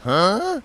Huh?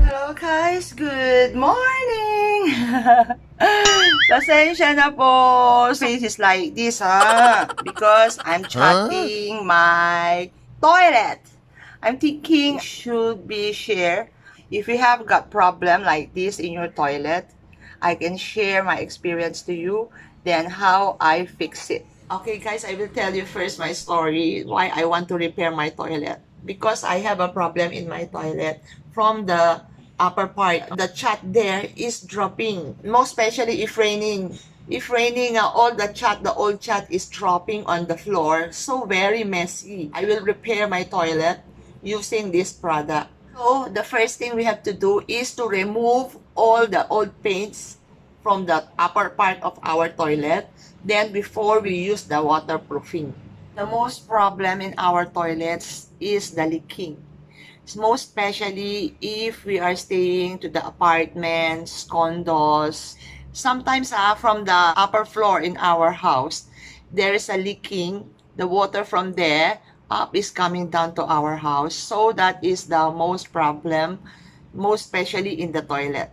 Hello guys, good morning! Pasensya na po. Face is like this because I'm chatting my toilet. I'm thinking should be share. If you have got problem like this in your toilet, I can share my experience to you, then how I fix it. Okay guys, I will tell you first my story why I want to repair my toilet. Because I have a problem in my toilet from the upper part. The chat there is dropping, most especially if raining. If raining, all the old chat is dropping on the floor. So very messy. I will repair my toilet using this product. So the first thing we have to do is to remove all the old paints from the upper part of our toilet. Then before we use the waterproofing. The most problem in our toilets is the leaking. Most especially if we are staying to the apartments, condos. Sometimes from the upper floor in our house, there is a leaking. The water from there up is coming down to our house. So that is the most problem, most especially in the toilet.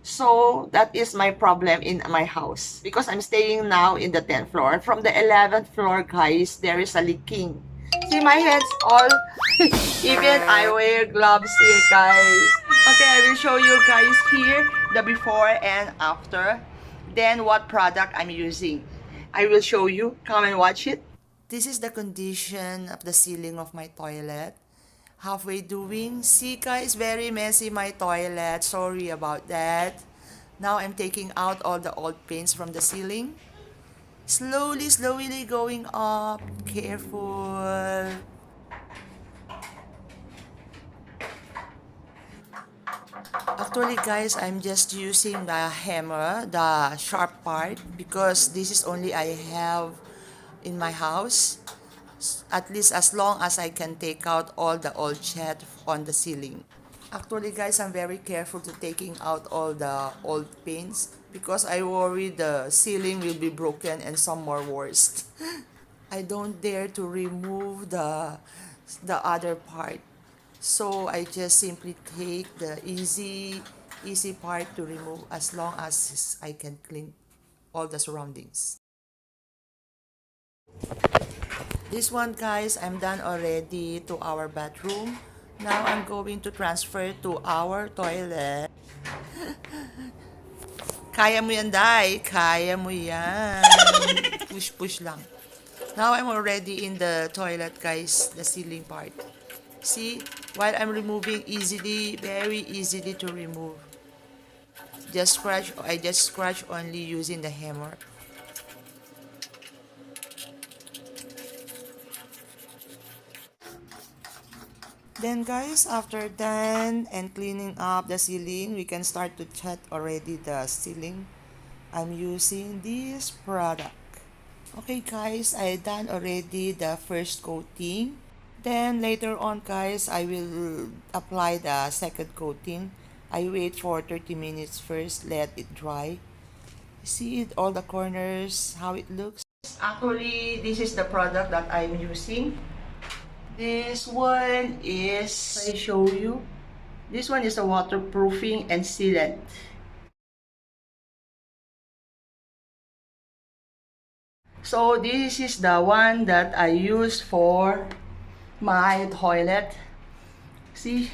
So that is my problem in my house because I'm staying now in the 10th floor. From the 11th floor, guys, there is a leaking. See my hands all, even I wear gloves here, guys. Okay, I will show you guys here the before and after. Then what product I'm using. I will show you. Come and watch it. This is the condition of the ceiling of my toilet. Halfway doing. See guys, very messy my toilet. Sorry about that. Now I'm taking out all the old paints from the ceiling. Slowly going up. Careful. Actually guys, I'm just using the hammer, the sharp part, because this is only I have in my house. At least as long as I can take out all the old chat on the ceiling. Actually guys, I'm very careful to taking out all the old paints because I worry the ceiling will be broken and some more worse. I don't dare to remove the other part. So I just simply take the easy part to remove as long as I can clean all the surroundings. This one guys, I'm done already to our bathroom. Now I'm going to transfer to our toilet. Kaya mo yan, Day. Kaya mo yan. Push lang. Now I'm already in the toilet guys, the ceiling part. See, while I'm removing easily, very easily to remove. I just scratch only using the hammer. Then guys, after done and cleaning up the ceiling, we can start to chat already the ceiling. I'm using this product. Okay guys, I done already the first coating. Then later on guys, I will apply the second coating. I wait for 30 minutes first, let it dry. See it, all the corners, how it looks. Actually, this is the product that I'm using. This one is, I show you. This one is a waterproofing and sealant. So this is the one that I use for my toilet. See?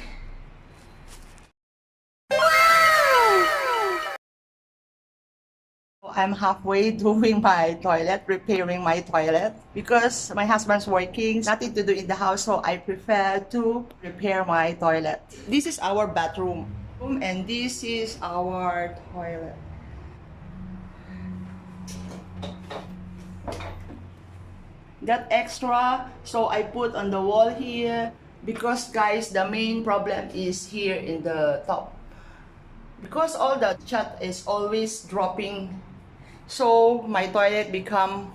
I'm halfway doing my toilet, repairing my toilet because my husband's working, nothing to do in the house, so I prefer to repair my toilet. This is our bathroom and this is our toilet. That extra, so I put on the wall here because guys, the main problem is here in the top. Because all the chat is always dropping, so my toilet become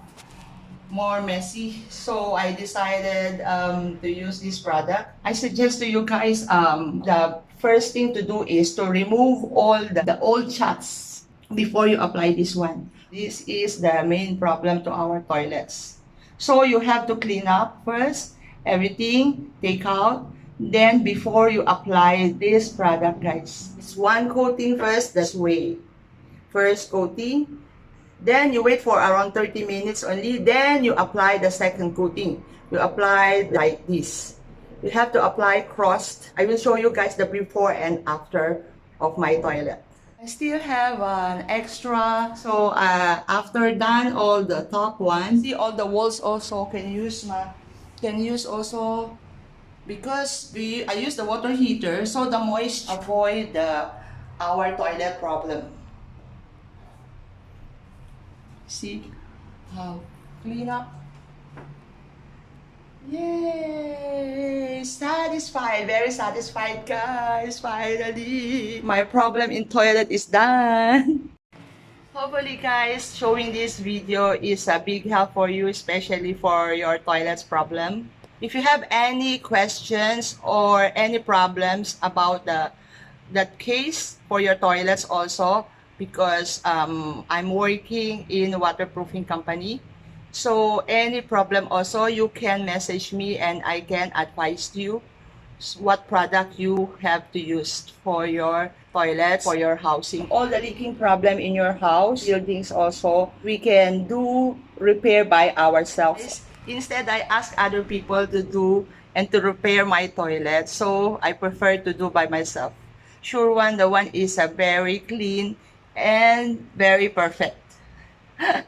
more messy. So I decided to use this product. I suggest to you guys, the first thing to do is to remove all the old chats before you apply this one. This is the main problem to our toilets. So you have to clean up first, everything, take out, then before you apply this product guys. It's one coating first, that's way. First coating, then you wait for around 30 minutes only, then you apply the second coating. You apply like this. You have to apply crossed. I will show you guys the before and after of my toilet. I still have an extra, so after done all the top ones, see all the walls also can use also because I use the water heater, so the moisture avoid our toilet problem. See how clean up. Yay! Satisfied, very satisfied, guys. Finally, my problem in toilet is done. Hopefully, guys, showing this video is a big help for you, especially for your toilets problem. If you have any questions or any problems about that case for your toilets also, because I'm working in a waterproofing company. So any problem also, you can message me and I can advise you what product you have to use for your toilets, for your housing. All the leaking problem in your house, buildings also, we can do repair by ourselves. Instead, I ask other people to do and to repair my toilet. So I prefer to do by myself. Sure one, the one is a very clean and very perfect.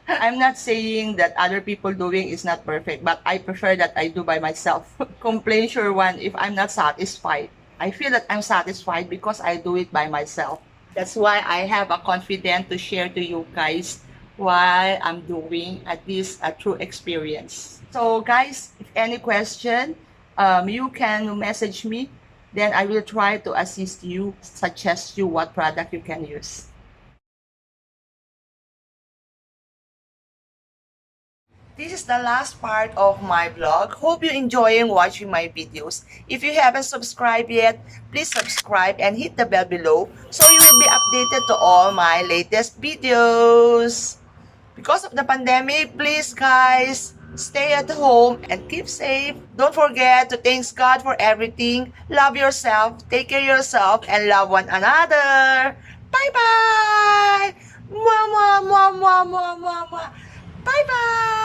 I'm not saying that other people doing is not perfect, but I prefer that I do by myself. Complain sure one if I'm not satisfied. I feel that I'm satisfied because I do it by myself. That's why I have a confidence to share to you guys why I'm doing at least a true experience. So guys, if any question, you can message me. Then I will try to assist you, suggest you what product you can use. This is the last part of my vlog. Hope you're enjoying watching my videos. If you haven't subscribed yet, please subscribe and hit the bell below so you will be updated to all my latest videos. Because of the pandemic, please guys, stay at home and keep safe. Don't forget to thank God for everything. Love yourself, take care of yourself, and love one another. Bye-bye! Mwah, mwah, mwah, mwah, mwah, mwah, mwah. Bye-bye!